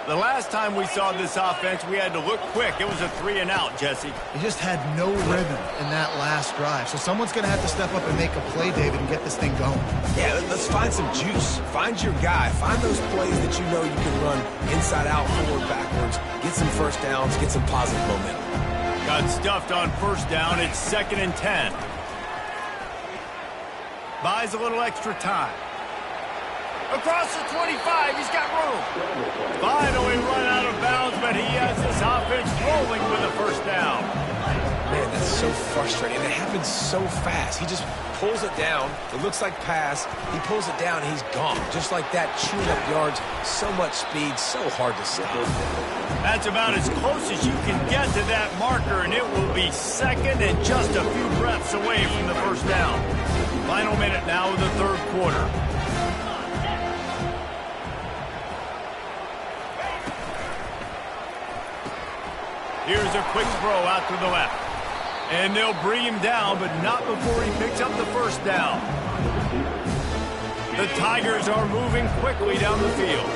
The last time we saw this offense, we had to look quick. It was a 3-and-out, Jesse. He just had no rhythm in that last drive. So someone's going to have to step up and make a play, David, and get this thing going. Yeah, let's find some juice. Find your guy. Find those plays that you know you can run inside out, forward, backwards. Get some first downs. Get some positive momentum. Got stuffed on first down. It's 2nd and 10. Buys a little extra time. Across the 25, he's got room. Finally run out of bounds, but he has this offense rolling with a first down. Man, that's so frustrating. It happens so fast. He just pulls it down. It looks like pass. He pulls it down, and he's gone. Just like that, chewing up yards. So much speed, so hard to stop. That's about as close as you can get to that marker, and it will be 2nd and just a few breaths away from the first down. Final minute now of the third quarter. Here's a quick throw out to the left. And they'll bring him down, but not before he picks up the first down. The Tigers are moving quickly down the field.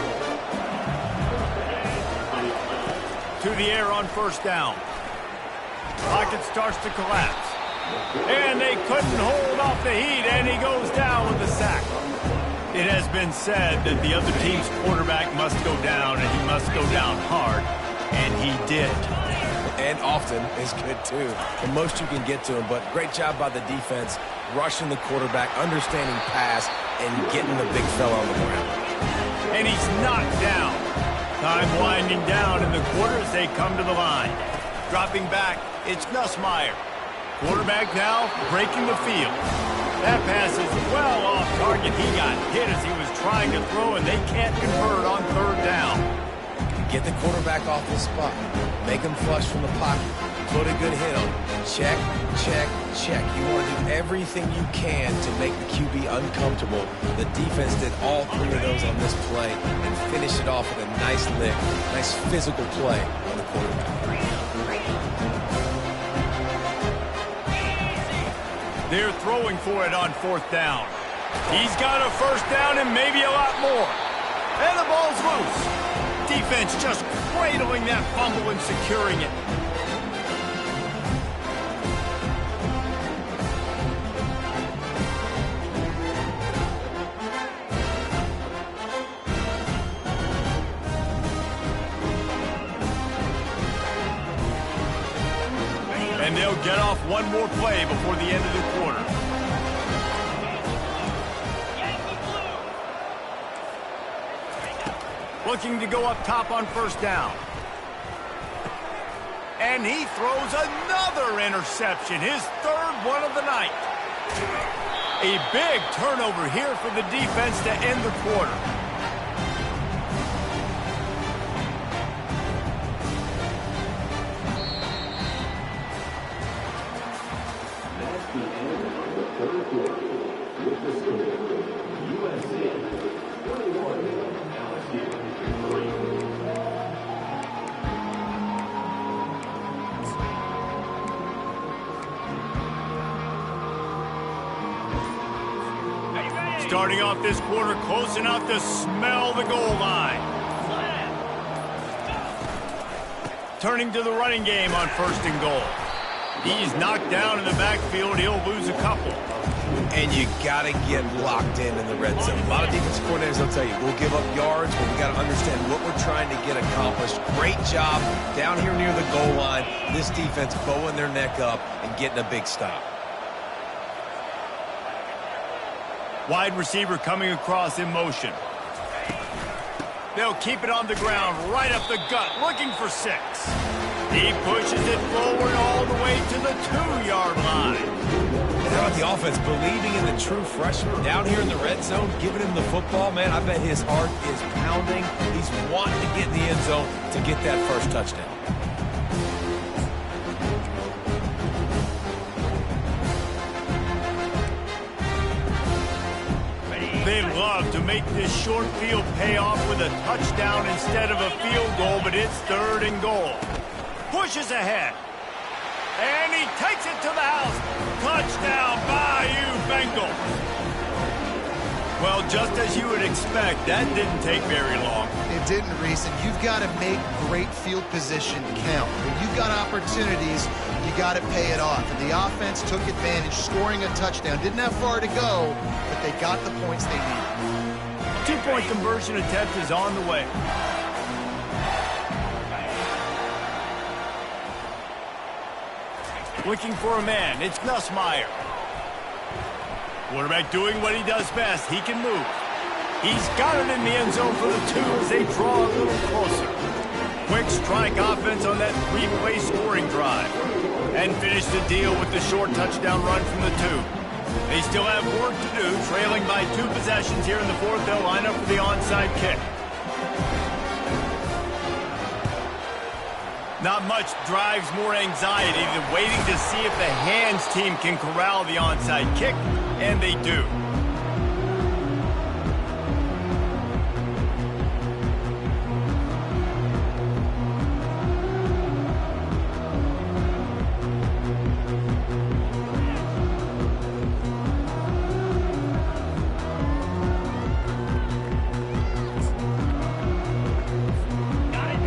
To the air on first down. Pocket starts to collapse. And they couldn't hold off the heat, and he goes down with the sack. It has been said that the other team's quarterback must go down, and he must go down hard. And he did. And often is good, too. The most you can get to him, but great job by the defense, rushing the quarterback, understanding pass, and getting the big fella on the ground. And he's knocked down. Time winding down in the quarter as they come to the line. Dropping back, it's Nussmeier. Quarterback now breaking the field. That pass is well off target. He got hit as he was trying to throw, and they can't convert on third down. Get the quarterback off the spot. Make him flush from the pocket. Put a good hit on him. Check, check, check. You want to do everything you can to make the QB uncomfortable. The defense did all 3 of those on this play and finished it off with a nice lick, nice physical play on the quarterback. They're throwing for it on fourth down. He's got a first down and maybe a lot more. And the ball's loose. Defense just cradling that fumble and securing it. And they'll get off one more play before the end of the quarter. Looking to go up top on first down. And he throws another interception, his 3rd one of the night. A big turnover here for the defense to end the quarter. Starting off this quarter close enough to smell the goal line. Turning to the running game on 1st and goal. He's knocked down in the backfield. He'll lose a couple. And you got to get locked in the red zone. A lot of defensive coordinators will tell you, we'll give up yards, but we got to understand what we're trying to get accomplished. Great job down here near the goal line. This defense bowing their neck up and getting a big stop. Wide receiver coming across in motion. They'll keep it on the ground, right up the gut, looking for 6. He pushes it forward all the way to the 2-yard line. How about the offense believing in the true freshman down here in the red zone, giving him the football, man? I bet his heart is pounding. He's wanting to get in the end zone to get that first touchdown. They love to make this short field pay off with a touchdown instead of a field goal, but it's 3rd and goal. Pushes ahead. And he takes it to the house. Touchdown, Bayou Bengals. Well, just as you would expect, that didn't take very long. It didn't, Reese, and you've got to make great field position count. When you've got opportunities, you got to pay it off. And the offense took advantage, scoring a touchdown. Didn't have far to go, but they got the points they needed. 2-point conversion attempt is on the way. Looking for a man. It's Nussmeier. Quarterback doing what he does best. He can move. He's got it in the end zone for the 2 as they draw a little closer. Quick strike offense on that 3-play scoring drive. And finish the deal with the short touchdown run from the 2. They still have work to do. Trailing by 2 possessions here in the 4th. They'll line up for the onside kick. Not much drives more anxiety than waiting to see if the hands team can corral the onside kick, and they do.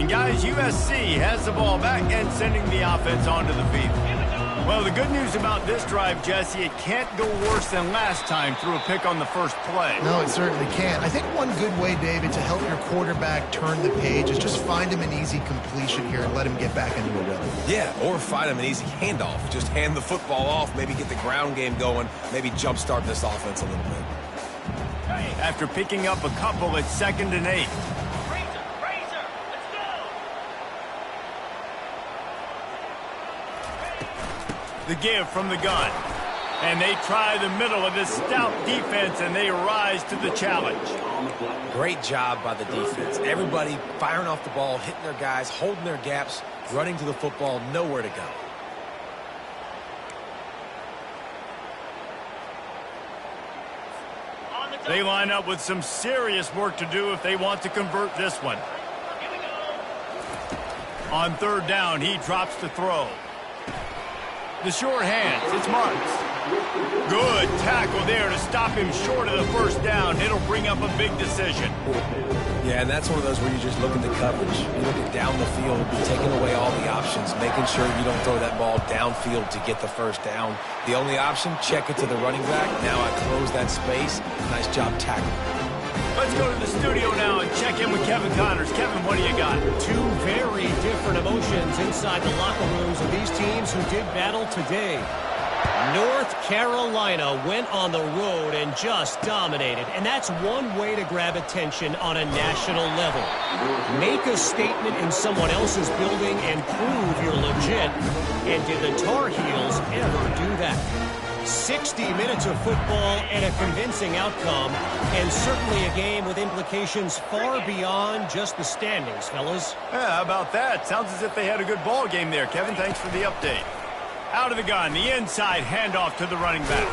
Guys, USC has the ball back and sending the offense onto the field. Well, the good news about this drive, Jesse, it can't go worse than last time through a pick on the first play. No, it certainly can't. I think one good way, David, to help your quarterback turn the page is just find him an easy completion here and let him get back into a rhythm. Yeah, or find him an easy handoff. Just hand the football off, maybe get the ground game going, maybe jumpstart this offense a little bit. After picking up a couple, it's 2nd and 8. The give from the gun. And they try the middle of this stout defense, and they rise to the challenge. Great job by the defense. Everybody firing off the ball, hitting their guys, holding their gaps, running to the football, nowhere to go. They line up with some serious work to do if they want to convert this one. On 3rd down, he drops to throw. The short hands, it's Marks. Good tackle there to stop him short of the 1st down. It'll bring up a big decision. Yeah, and that's one of those where you just look at the coverage. You look at down the field, taking away all the options, making sure you don't throw that ball downfield to get the 1st down. The only option, check it to the running back. Now I close that space. Nice job tackling. Let's go to the studio now and check in with Kevin Connors. Kevin, what do you got? 2 very different emotions inside the locker rooms of these teams who did battle today. North Carolina went on the road and just dominated, and that's one way to grab attention on a national level. Make a statement in someone else's building and prove you're legit. And did the Tar Heels ever do that? 60 minutes of football and a convincing outcome, and certainly a game with implications far beyond just the standings, fellas. Yeah, how about that? Sounds as if they had a good ball game there. Kevin, thanks for the update. Out of the gun, the inside handoff to the running back.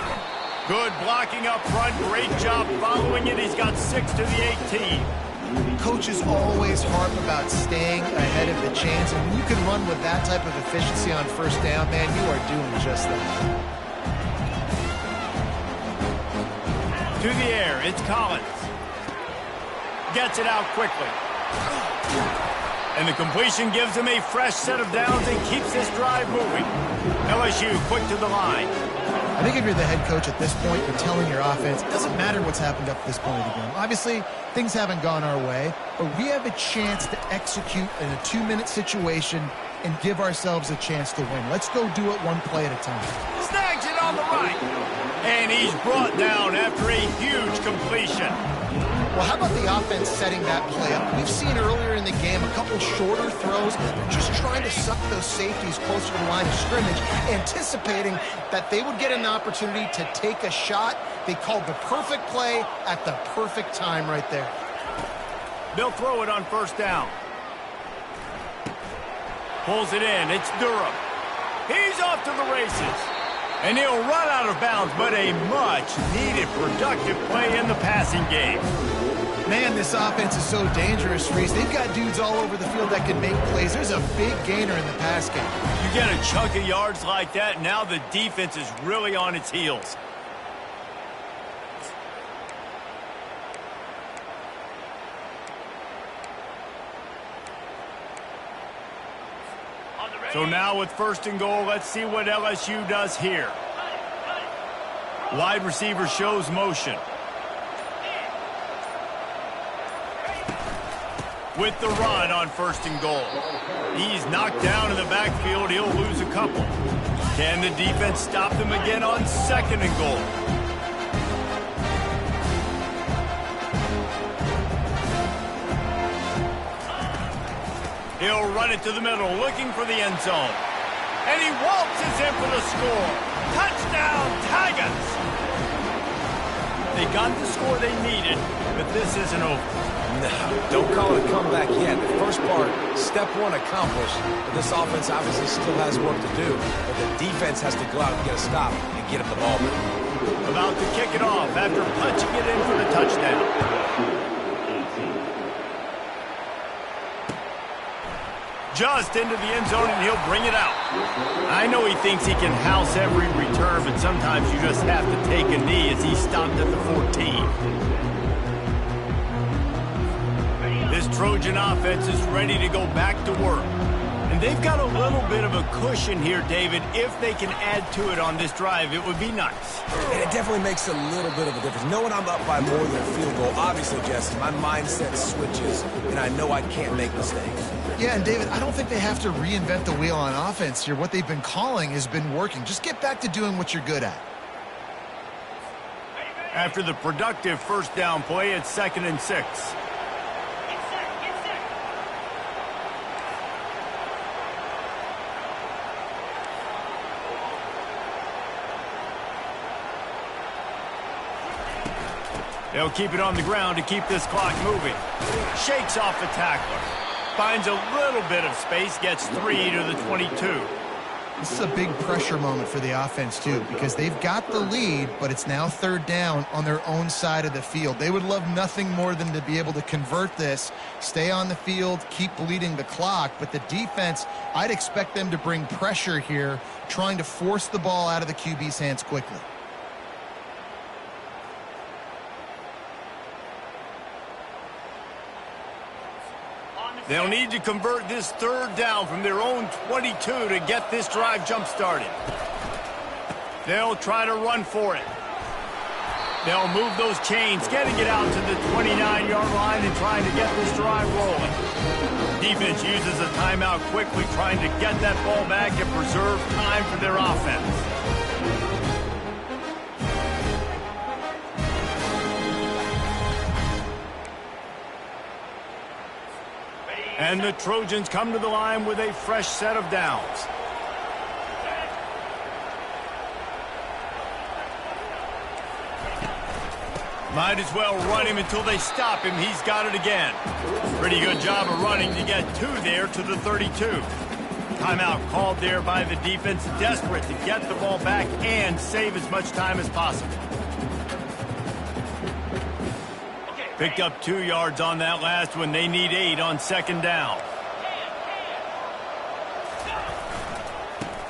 Good blocking up front. Great job following it. He's got 6 to the 18. Coaches always harp about staying ahead of the chains, and when you can run with that type of efficiency on first down, man, you are doing just that. To the air, it's Collins. Gets it out quickly. And the completion gives him a fresh set of downs and keeps this drive moving. LSU quick to the line. I think if you're the head coach at this point, you're telling your offense, it doesn't matter what's happened up to this point of the game. Obviously, things haven't gone our way, but we have a chance to execute in a 2-minute situation and give ourselves a chance to win. Let's go do it one play at a time. Snags it on the right. And he's brought down after a huge completion. Well, how about the offense setting that play up? We've seen earlier in the game a couple shorter throws, just trying to suck those safeties closer to the line of scrimmage, anticipating that they would get an opportunity to take a shot. They called the perfect play at the perfect time right there. They'll throw it on first down. Pulls it in. It's Durham. He's off to the races. And he'll run out of bounds, but a much-needed productive play in the passing game. Man, this offense is so dangerous, Reese. They've got dudes all over the field that can make plays. There's a big gainer in the pass game. You get a chunk of yards like that, now the defense is really on its heels. So now with first and goal, let's see what LSU does here. Wide receiver shows motion. With the run on first and goal. He's knocked down in the backfield. He'll lose a couple. Can the defense stop them again on second and goal? He'll run it to the middle, looking for the end zone. And he waltzes in for the score. Touchdown, Tigers! They got the score they needed, but this isn't over. No, don't call it a comeback yet. The first part, step one accomplished, but this offense obviously still has work to do. But the defense has to go out and get a stop and get him the ball back. About to kick it off after punching it in for the touchdown. Just into the end zone, and he'll bring it out. I know he thinks he can house every return, but sometimes you just have to take a knee as he stopped at the 14. This Trojan offense is ready to go back to work. And they've got a little bit of a cushion here, David. If they can add to it on this drive, it would be nice. And it definitely makes a little bit of a difference. Knowing I'm up by more than a field goal, obviously, Jesse, my mindset switches, and I know I can't make mistakes. Yeah, and David, I don't think they have to reinvent the wheel on offense here. What they've been calling has been working. Just get back to doing what you're good at. After the productive first down play, it's 2nd and 6. They'll keep it on the ground to keep this clock moving. Shakes off the tackler. Finds a little bit of space, gets 3 to the 22. This is a big pressure moment for the offense, too, because they've got the lead, but it's now 3rd down on their own side of the field. They would love nothing more than to be able to convert this, stay on the field, keep bleeding the clock, but the defense, I'd expect them to bring pressure here, trying to force the ball out of the QB's hands quickly. They'll need to convert this 3rd down from their own 22 to get this drive jump-started. They'll try to run for it. They'll move those chains, getting it out to the 29-yard line and trying to get this drive rolling. Defense uses a timeout quickly, trying to get that ball back and preserve time for their offense. And the Trojans come to the line with a fresh set of downs. Might as well run him until they stop him. He's got it again. Pretty good job of running to get 2 there to the 32. Timeout called there by the defense, desperate to get the ball back and save as much time as possible. Picked up 2 yards on that last one. They need 8 on second down.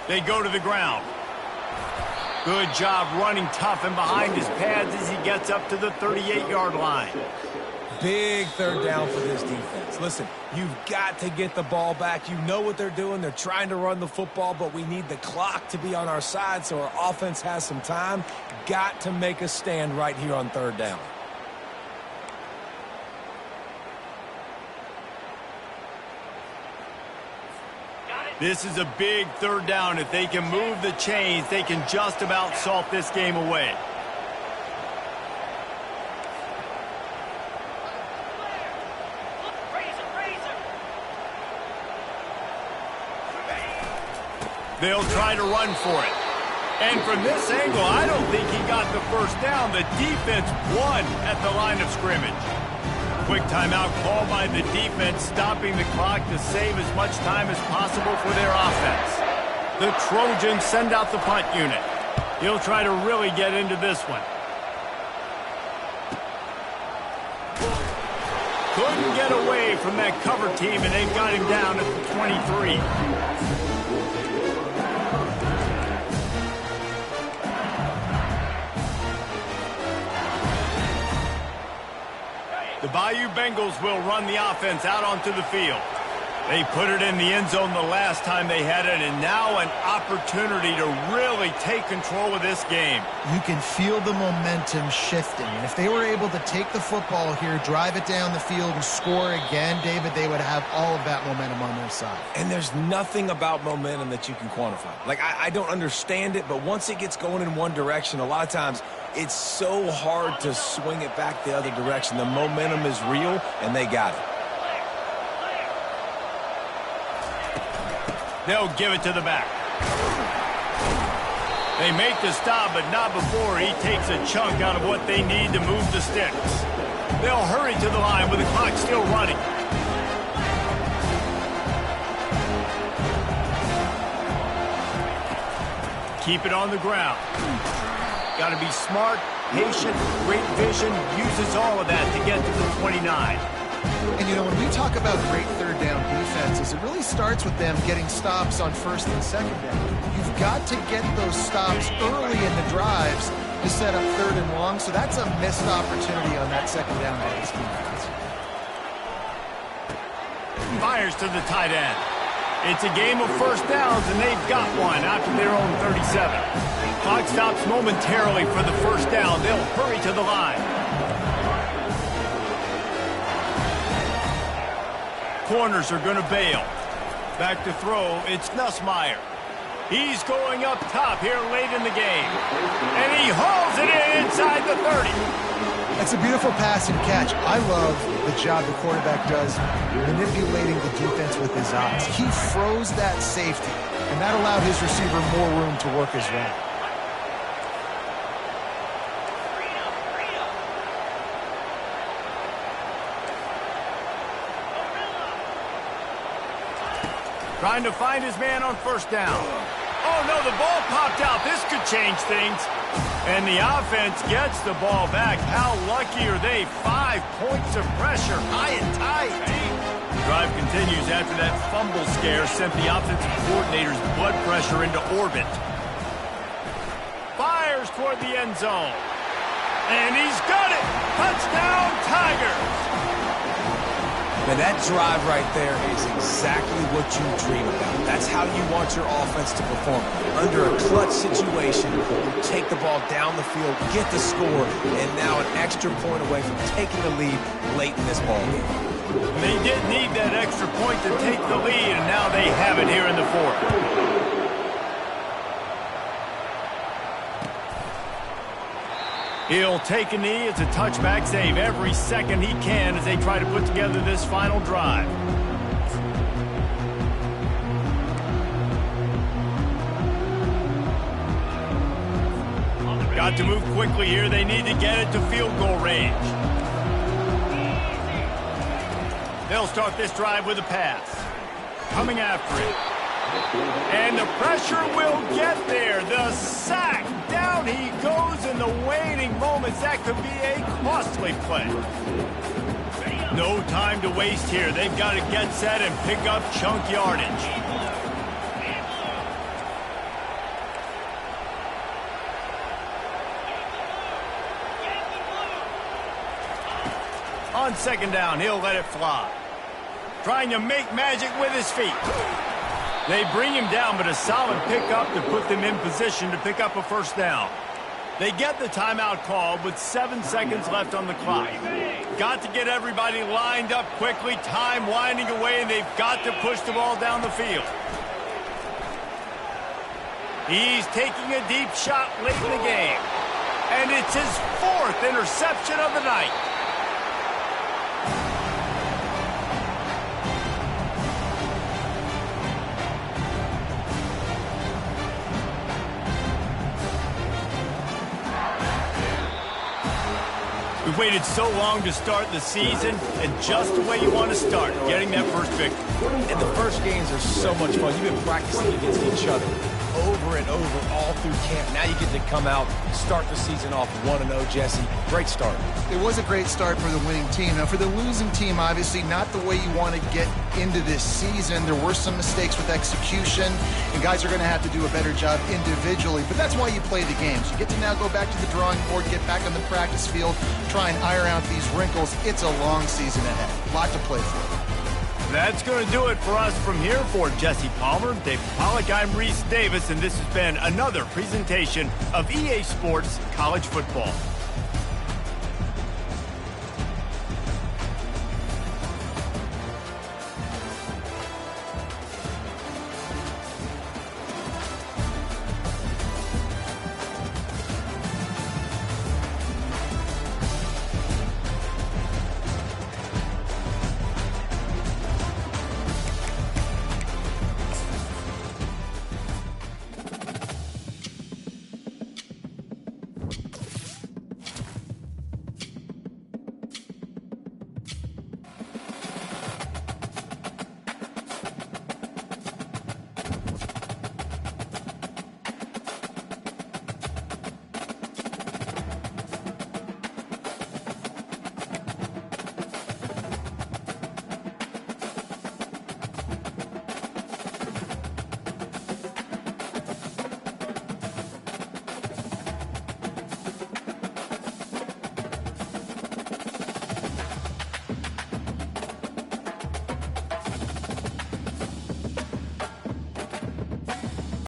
They go to the ground. Good job running tough and behind his pads as he gets up to the 38-yard line. Big third down for this defense. Listen, you've got to get the ball back. You know what they're doing. They're trying to run the football, but we need the clock to be on our side so our offense has some time. Got to make a stand right here on third down. This is a big third down. If they can move the chains, they can just about salt this game away. They'll try to run for it. And from this angle, I don't think he got the first down. The defense won at the line of scrimmage. Quick timeout called by the defense, stopping the clock to save as much time as possible for their offense. The Trojans send out the punt unit. He'll try to really get into this one. Couldn't get away from that cover team, and they've got him down at the 23. The Bayou Bengals will run the offense out onto the field. They put it in the end zone the last time they had it, and now an opportunity to really take control of this game. You can feel the momentum shifting. And if they were able to take the football here, drive it down the field, and score again, David, they would have all of that momentum on their side. And there's nothing about momentum that you can quantify. Like, I don't understand it, but once it gets going in one direction, a lot of times it's so hard to swing it back the other direction. The momentum is real, and they got it. They'll give it to the back. They make the stop, but not before he takes a chunk out of what they need to move the sticks. They'll hurry to the line with the clock still running. Keep it on the ground. Got to be smart, patient, great vision, uses all of that to get to the 29. And, you know, when we talk about great third down defenses, it really starts with them getting stops on first and second down. You've got to get those stops early in the drives to set up third and long, so that's a missed opportunity on that second down by this defense. Fires to the tight end. It's a game of first downs, and they've got one after their own 37. Clock stops momentarily for the first down. They'll hurry to the line. Corners are going to bail. Back to throw, it's Nussmeier. He's going up top here late in the game. And he hauls it in inside the 30. That's a beautiful pass and catch. I love the job the quarterback does manipulating the defense with his eyes. He froze that safety, and that allowed his receiver more room to work his route. Trying to find his man on first down. Oh, no, the ball popped out. This could change things. And the offense gets the ball back. How lucky are they? 5 points of pressure, high and tight. Drive continues after that fumble scare sent the offensive coordinator's blood pressure into orbit. Fires toward the end zone. And he's got it. Touchdown, Tigers. And that drive right there is exactly what you dream about. That's how you want your offense to perform. Under a clutch situation, you take the ball down the field, get the score, and now an extra point away from taking the lead late in this ball game. They did need that extra point to take the lead, and now they have it here in the fourth. He'll take a knee. It's a touchback save every second he can as they try to put together this final drive. Got to move quickly here. They need to get it to field goal range. They'll start this drive with a pass. Coming after it. And the pressure will get there. The sack. Down he goes in the waning moments. That could be a costly play. No time to waste here. They've got to get set and pick up chunk yardage. On second down, he'll let it fly. Trying to make magic with his feet. They bring him down, but a solid pickup to put them in position to pick up a first down. They get the timeout called with 7 seconds left on the clock. Got to get everybody lined up quickly. Time winding away, and they've got to push the ball down the field. He's taking a deep shot late in the game. And it's his 4th interception of the night. We've waited so long to start the season, and just the way you want to start, getting that first victory. And the first games are so much fun. You've been practicing against each other over and over all through camp. Now you get to come out, start the season off 1-0, Jesse. Great start. It was a great start for the winning team. Now, for the losing team, obviously not the way you want to get into this season. There were some mistakes with execution, and guys are going to have to do a better job individually. But that's why you play the games. You get to now go back to the drawing board, get back on the practice field, try and iron out these wrinkles. It's a long season ahead. A lot to play for. That's going to do it for us from here. For Jesse Palmer, Dave Pollack, I'm Reese Davis, and this has been another presentation of EA Sports College Football.